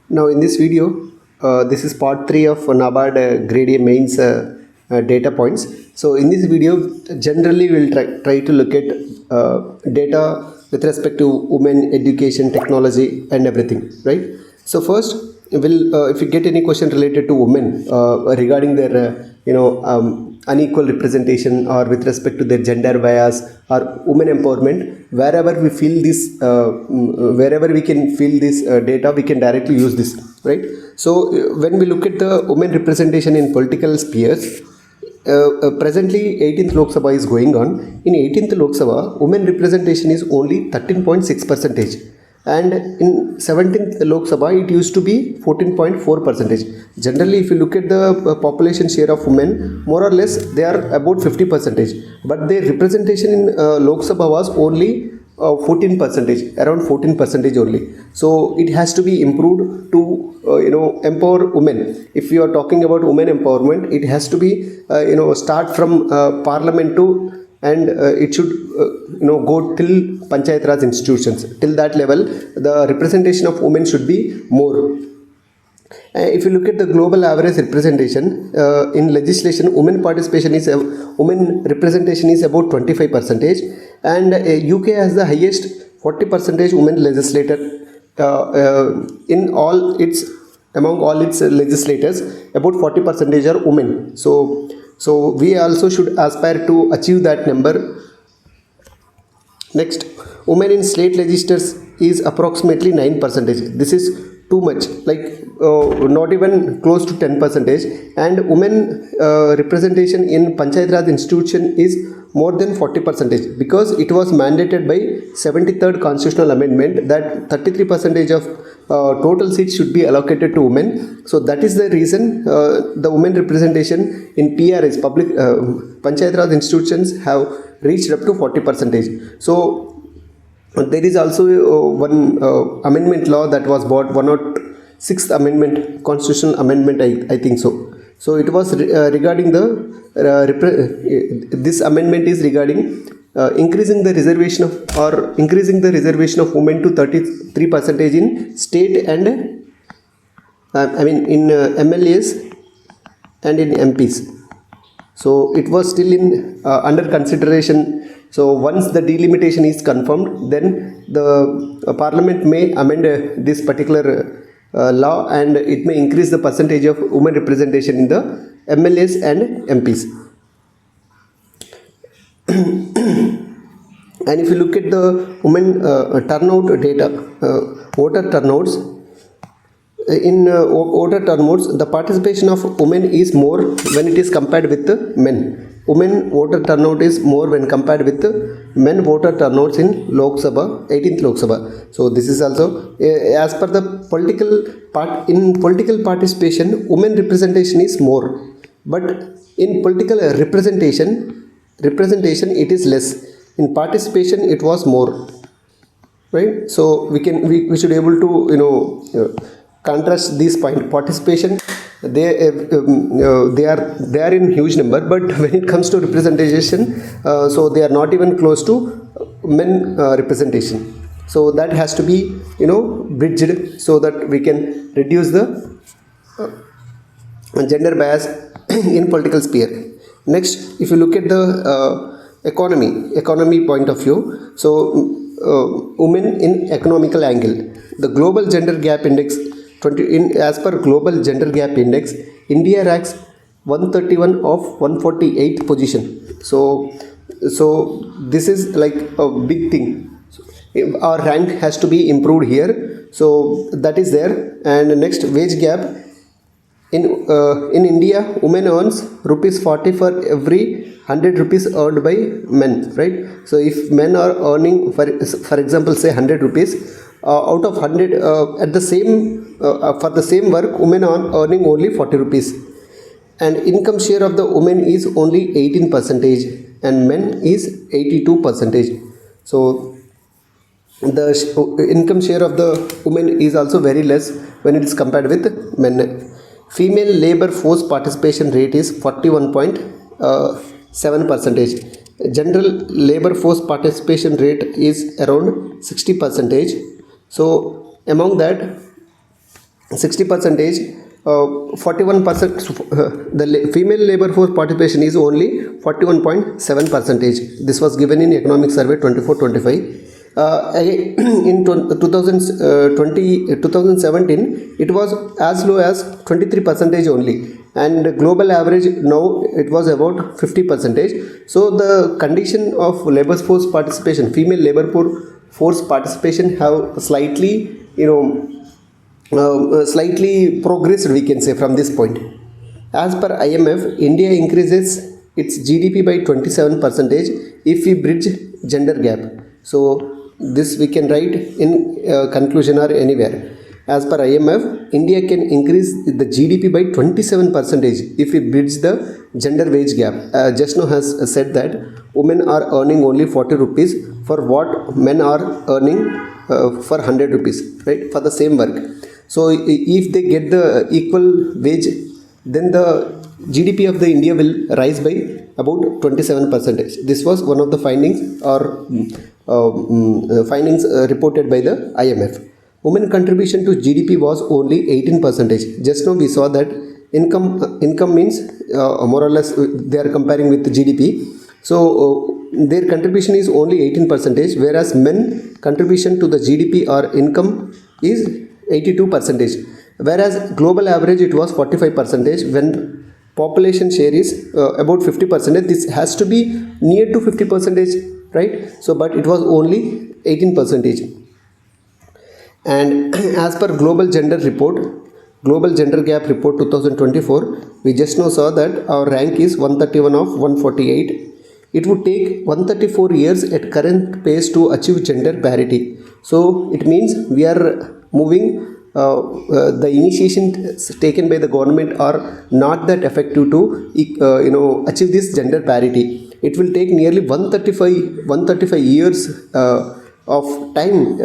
Now in this video, this is part 3 of Nabard grade A mains data points. So in this video, generally we'll try to look at data with respect to women, education, technology and everything, right? So first, if you get any question related to women regarding their unequal representation or with respect to their gender bias or women empowerment, wherever we feel this wherever we can feel this data, we can directly use this, right? So when we look at the women representation in political spheres, presently 18th Lok Sabha is going on. In 18th Lok Sabha, women representation is only 13.6%, and in 17th Lok Sabha it used to be 14.4%. Generally, if you look at the population share of women, more or less they are about 50%, but their representation in Lok Sabha was only 14%, around 14% only. So it has to be improved to empower women. If you are talking about women empowerment, it has to be start from parliament to, and it should go till panchayat raj institutions. Till that level, the representation of women should be more. If you look at the global average representation in legislation, women representation is about 25%, and UK has the highest 40% women legislator in all its, among all its legislators. About 40% are women. So we also should aspire to achieve that number. Next, women in state legislatures is approximately 9%. This is too much, like not even close to 10%. And women representation in Panchayat Raj institution is more than 40%, because it was mandated by 73rd constitutional amendment that 33% of total seats should be allocated to women. So that is the reason the women representation in PRS, public Panchayat Raj institutions, have reached up to 40%. So there is also one amendment law that was brought, 106th amendment, constitutional amendment, I think so. So it was regarding the this amendment is regarding increasing the reservation of women to 33% in state and in MLAs and in MPs. So it was still in under consideration. So once the delimitation is confirmed, then the parliament may amend this particular law, and it may increase the percentage of women representation in the MLAs and MPs. And if you look at the women turnout data, voter turnouts, the participation of women is more when it is compared with the men. Women voter turnout is more when compared with the men voter turnouts in Lok Sabha, 18th Lok Sabha. So this is also as per the political participation, women representation is more, but in political representation it is less. In participation it was more, right? So we should able to contrast this point. Participation, they are in huge number, but when it comes to representation, so they are not even close to men representation. So that has to be bridged, so that we can reduce the gender bias in political sphere. Next, if you look at the economy point of view, so women in economical angle, the global gender gap index as per global gender gap index, India ranks 131 of 148th position. So this is like a big thing. Our rank has to be improved here. So that is there. And next, wage gap. In India, women earns rupees 40 for every 100 rupees earned by men, right? So if men are earning, for example, say 100 rupees, out of 100 at the same for the same work, women are earning only 40 rupees, and income share of the women is only 18% and men is 82%. So the income share of the women is also very less when it is compared with men. Female labor force participation rate is 41.7%. General labor force participation rate is around 60%. So among that, 60 percentage, 41%, the female labor force participation is only 41.7 percentage. This was given in economic survey 24-25. In 2017 it was as low as 23 percentage only, and global average now it was about 50 percentage. So the condition of labor force participation, female labor force participation have slightly, slightly progressed, we can say, from this point. As per IMF, India increases its GDP by 27 percentage if we bridge gender gap. So this we can write in conclusion or anywhere. As per IMF, India can increase the GDP by 27 percentage if we bridge the gender wage gap. Just now has said that women are earning only 40 rupees for what men are earning for 100 rupees, right, for the same work. So if they get the equal wage, then the GDP of the India will rise by about 27 percentage. This was one of the findings or findings reported by the IMF. Women contribution to GDP was only 18 percentage. Just now we saw that income means more or less they are comparing with the GDP. So their contribution is only 18 percentage, whereas men contribution to the GDP or income is 82 percentage, whereas global average it was 45 percentage. When population share is about 50 percentage, this has to be near to 50 percentage, right? So but it was only 18 percentage. And as per global gender gap report 2024, we just now saw that our rank is 131 of 148. It would take 134 years at current pace to achieve gender parity. So it means we are moving, the initiation taken by the government are not that effective to achieve this gender parity. It will take nearly 135 years of time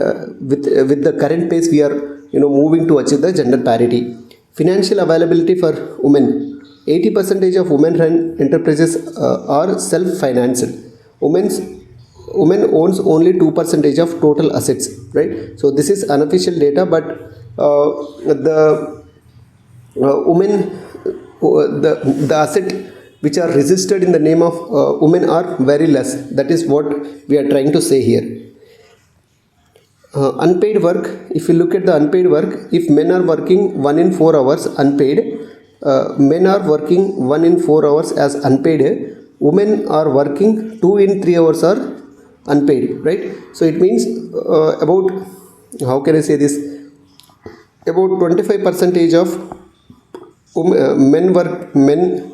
with the current pace we are moving to achieve the gender parity. Financial availability for women. 80% of women-run enterprises are self-financed. Women owns only 2% of total assets, right? So this is unofficial data, but the women, the asset which are registered in the name of women are very less. That is what we are trying to say here. Unpaid work. If you look at the unpaid work, if men are working 1 in 4 hours unpaid, men are working 1 in 4 hours as unpaid, women are working 2 in 3 hours are unpaid, right? So it means about, how can I say this, about 25% of men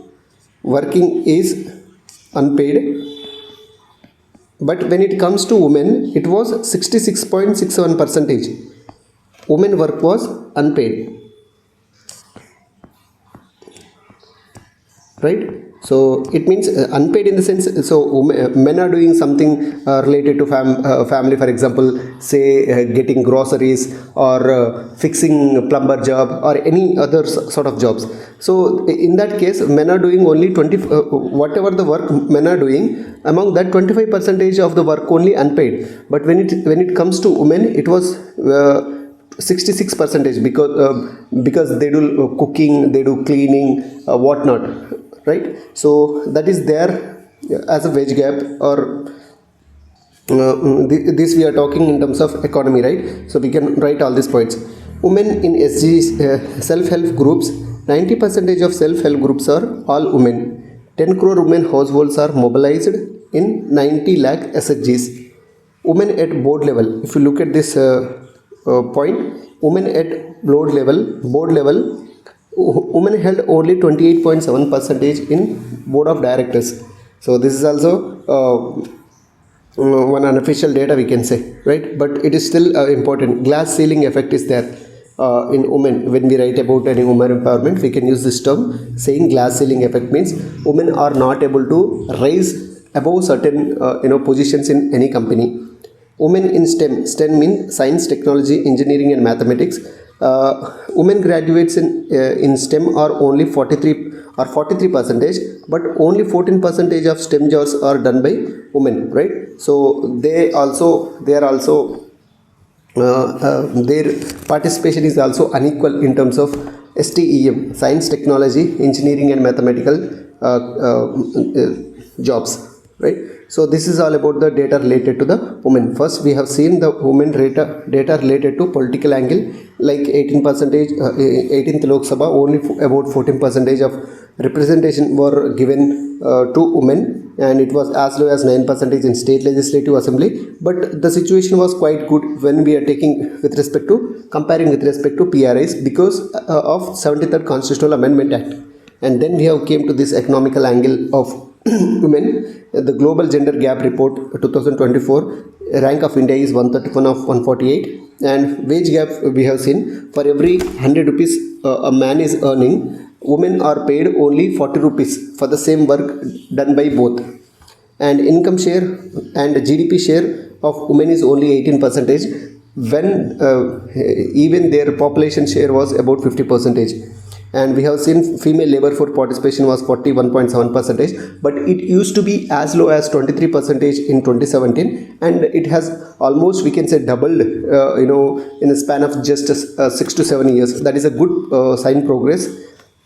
working is unpaid, but when it comes to women, it was 66.61%. Women work was unpaid, right? So it means unpaid in the sense, so men are doing something related to family, for example, say getting groceries or fixing plumber job or any other sort of jobs. So in that case, men are doing only 20, whatever the work men are doing, among that 25% of the work only unpaid. But when it comes to women, it was 66% because they do cooking, they do cleaning, whatnot, right? So that is there as a wage gap, or this we are talking in terms of economy, right? So we can write all these points. Women in SG self-help groups. 90% of self-help groups are all women. 10 crore women households are mobilized in 90 lakh SHGs. Women at board level. If you look at this point, women at board level, women held only 28.7% in board of directors. So this is also one unofficial data, we can say, right? But it is still important. Glass ceiling effect is there in women. When we write about any women empowerment, we can use this term, saying glass ceiling effect means women are not able to rise above certain positions in any company. Women in STEM means science, technology, engineering and mathematics. Women graduates in STEM are only 43%, but only 14% of STEM jobs are done by women, right? So they are also their participation is also unequal in terms of STEM, science, technology, engineering and mathematical jobs, right? So this is all about the data related to the women. First we have seen the women data related to political angle, like 18 percentage, 18th Lok Sabha, only about 14 percentage of representation were given to women, and it was as low as 9 percentage in state legislative assembly. But the situation was quite good when we are taking with respect to comparing with respect to PRIs, because of 73rd Constitutional Amendment Act. And then we have came to this economical angle of women. The Global Gender Gap Report 2024, rank of India is 131 of 148, and wage gap we have seen, for every 100 rupees a man is earning, women are paid only 40 rupees for the same work done by both. And income share and GDP share of women is only 18 percentage, when even their population share was about 50 percentage. And we have seen female labor force participation was 41.7 percentage, but it used to be as low as 23 percentage in 2017, and it has almost, we can say, doubled in a span of just 6 to 7 years. That is a good sign progress.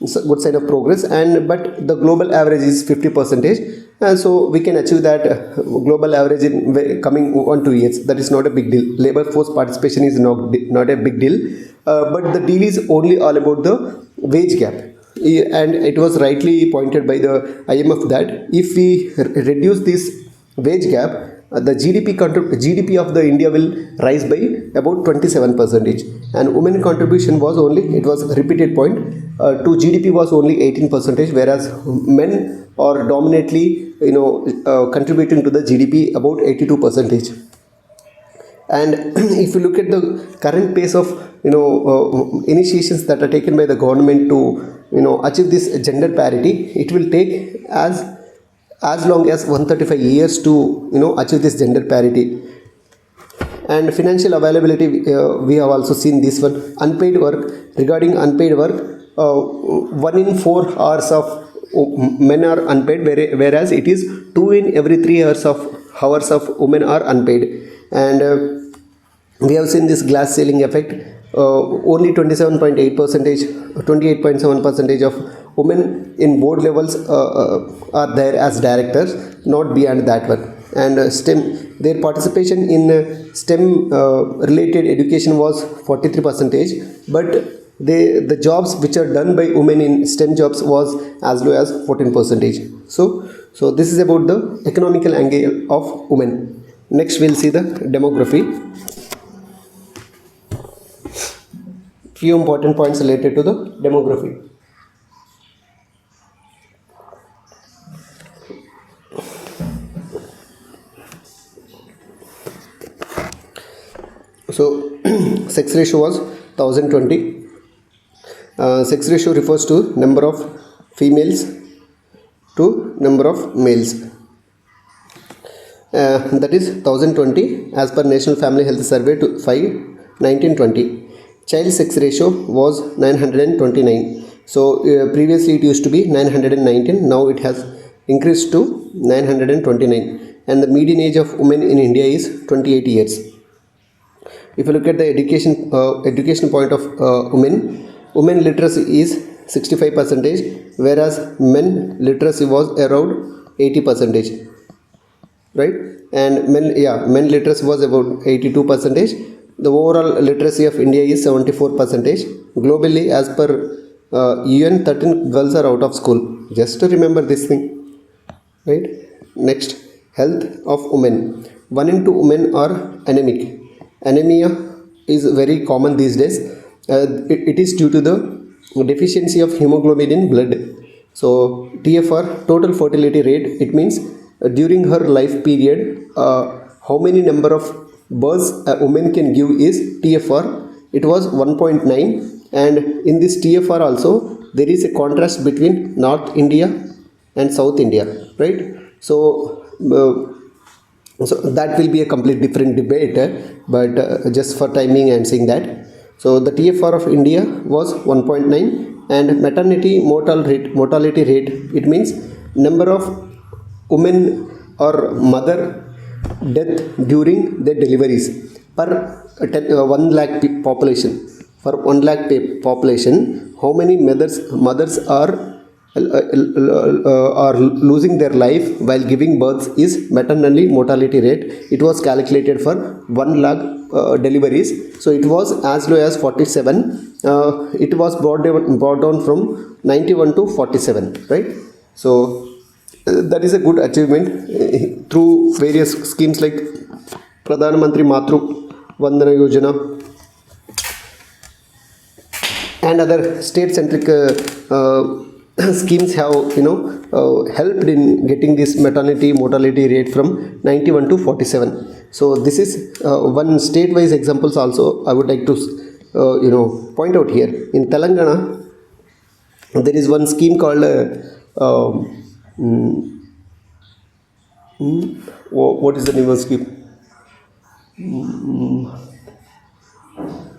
It's a good sign of progress. And but the global average is 50 percentage, and so we can achieve that global average in coming 1-2 years. That is not a big deal. Labor force participation is not a big deal, but the deal is only all about the wage gap. And it was rightly pointed by the IMF that if we reduce this wage gap, the GDP of the India will rise by about 27 percentage, and women contribution was only, it was a repeated point, to GDP was only 18 percentage, whereas men are dominantly contributing to the GDP about 82 percentage. And if you look at the current pace of initiations that are taken by the government to achieve this gender parity, it will take as long as 135 years to achieve this gender parity. And financial availability, we have also seen this one. Unpaid work, regarding unpaid work, 1 in 4 hours of men are unpaid, whereas it is 2 in every 3 hours of women are unpaid. And we have seen this glass ceiling effect. Only 27.8 percentage, 28.7 percentage of women in board levels are there as directors, not beyond that one. And STEM, their participation in STEM related education was 43 percentage, but the jobs which are done by women in STEM jobs was as low as 14 percentage. So this is about the economical angle of women. Next we'll see the demography. Few important points related to the demography. So sex ratio was 1020. Sex ratio refers to number of females to number of males. That is 1020 as per National Family Health Survey to 5/1920. Child sex ratio was 929. So previously it used to be 919. Now it has increased to 929. And the median age of women in India is 28 years. If you look at the education point of women literacy is 65 percentage, whereas men literacy was around 80 percentage, right? And men literacy was about 82 percentage. The overall literacy of India is 74 percentage. Globally, as per UN, 13 girls are out of school. Just to remember this thing, right? Next, health of women. 1 in 2 women are anemic. Anemia is very common these days. It is due to the deficiency of hemoglobin in blood. So TFR, total fertility rate, it means during her life period, how many number of births a woman can give is TFR. It was 1.9, and in this TFR also there is a contrast between North India and South India, right? So that will be a complete different debate, but just for timing and saying that. So the TFR of India was 1.9, and maternity mortality rate, it means number of women or mother death during their deliveries. per 1 lakh population. For 1 lakh population, how many mothers are losing their life while giving birth is maternally mortality rate. It was calculated for 1 lakh deliveries. So it was as low as 47. It was brought down from 91 to 47, right? So that is a good achievement through various schemes like Pradhan Mantri Matru Vandana Yojana and other state-centric schemes have helped in getting this maternity mortality rate from 91 to 47. So this is one state-wise examples also I would like to point out here. In Telangana, there is one scheme called what is the name of the scheme?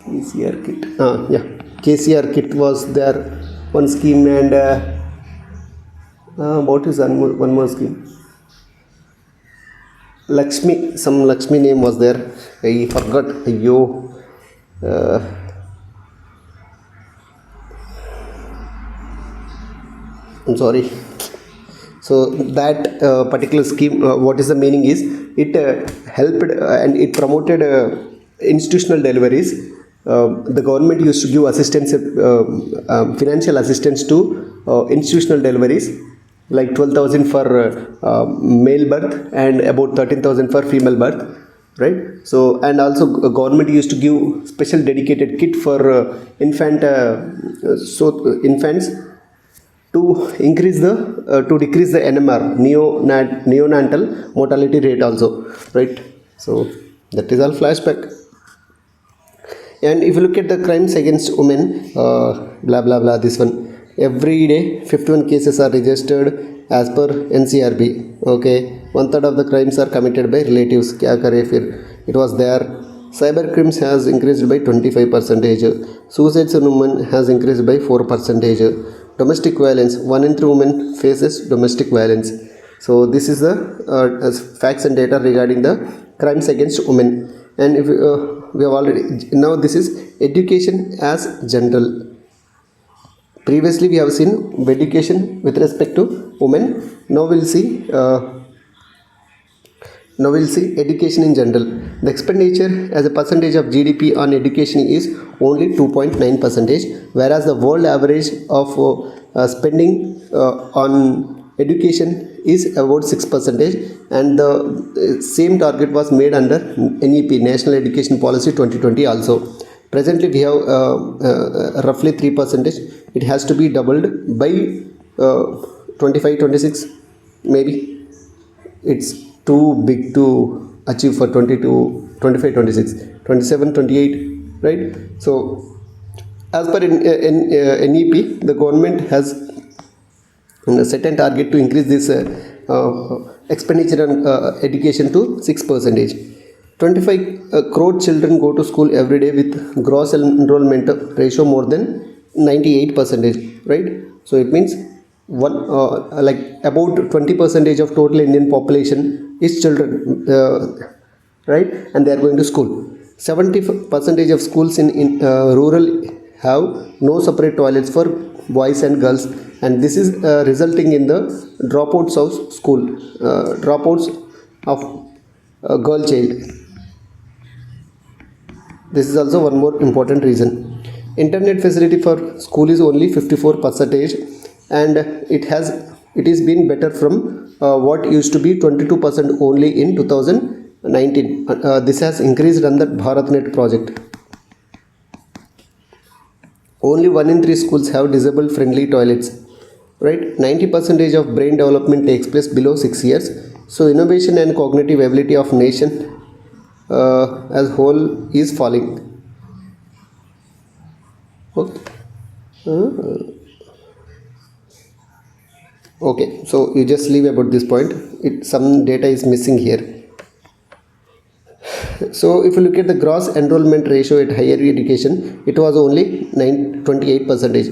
KCR kit. KCR kit was there, one scheme, and what is one more scheme? Some Lakshmi name was there. I forgot. I'm sorry. So that particular scheme, what is the meaning is, it helped and it promoted institutional deliveries. The government used to give assistance, financial assistance to institutional deliveries, like 12,000 for male birth and about 13,000 for female birth, right? So, and also government used to give special dedicated kit for infants to increase to decrease the NMR, neonatal mortality rate also, right? So that is all flashback. And if you look at the crimes against women, blah blah blah, this one, every day 51 cases are registered as per NCRB. Okay, 1/3 of the crimes are committed by relatives. Kya kare fir? It was there. Cyber crimes has increased by 25%. Suicides in women has increased by 4%. Domestic violence, 1 in 3 women faces domestic violence. So this is the facts and data regarding the crimes against women. And if we have already, now this is education as general. Previously we have seen education with respect to women. Now we'll see education in general. The expenditure as a percentage of GDP on education is only 2.9%, whereas the world average of spending on education is about 6%, and the same target was made under NEP, National Education Policy 2020 also. Presently we have roughly 3%. It has to be doubled by 25-26 maybe. It's too big to achieve for 22, 25, 26, 27, 28, right? So as per NEP, the government has set a target to increase this expenditure on education to 6%. 25 crore children go to school every day with gross enrollment ratio more than 98%, right? So it means like about 20% of total Indian population is children, right? And they are going to school. 70% of schools in rural have no separate toilets for boys and girls, and this is resulting in the dropouts of school, dropouts of girl child. This is also one more important reason. Internet facility for school is only 54%, and it is been better from what used to be 22% only in 2019. This has increased under BharatNet project. Only 1 in 3 schools have disabled friendly toilets, right? 90% of brain development takes place below 6 years. So innovation and cognitive ability of nation as whole is falling. Okay. Okay, so you just leave about this point. Some data is missing here. So if you look at the gross enrollment ratio at higher education, it was only 28%.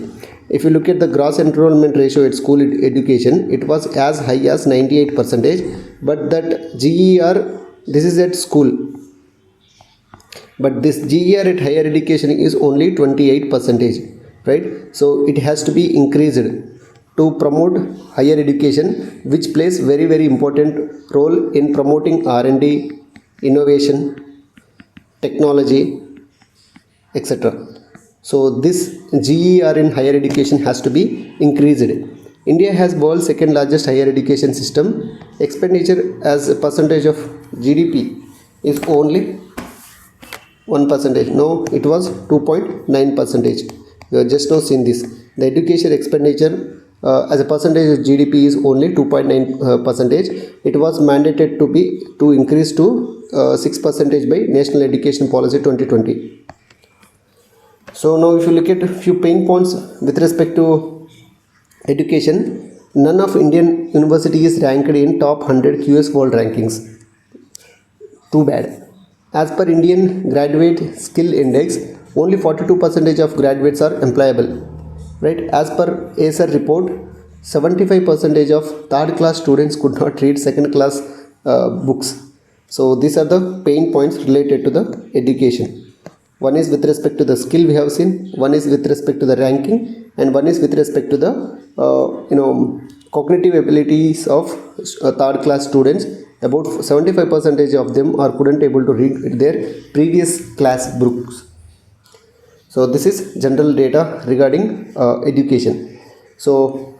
If you look at the gross enrollment ratio at school education, it was as high as 98%. But that GER, this is at school. but this GER at higher education is only 28%, right? So it has to be increased to promote higher education, which plays very important role in promoting R&D, innovation, technology, etc. So this GER in higher education has to be increased. India has world's second largest higher education system. Expenditure as a percentage of GDP is only 1%. No, it was 2.9%. You have just now seen this. The education expenditure as a percentage of GDP is only 2.9%. It was mandated to increase to 6% by National Education Policy 2020. So now if you look at a few pain points with respect to education, none of Indian university is ranked in top 100 QS World Rankings. Too bad. As per Indian Graduate Skill Index, only 42% of graduates are employable. Right? As per ASER report, 75% of third class students could not read second class books. So these are the pain points related to the education. One is with respect to the skill we have seen, one is with respect to the ranking, and one is with respect to the cognitive abilities of third class students. About 75% of them are couldn't able to read their previous class books. So this is general data regarding education. So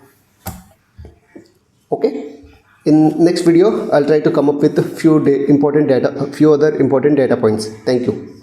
okay, in next video I'll try to come up with a few other important data points. Thank you.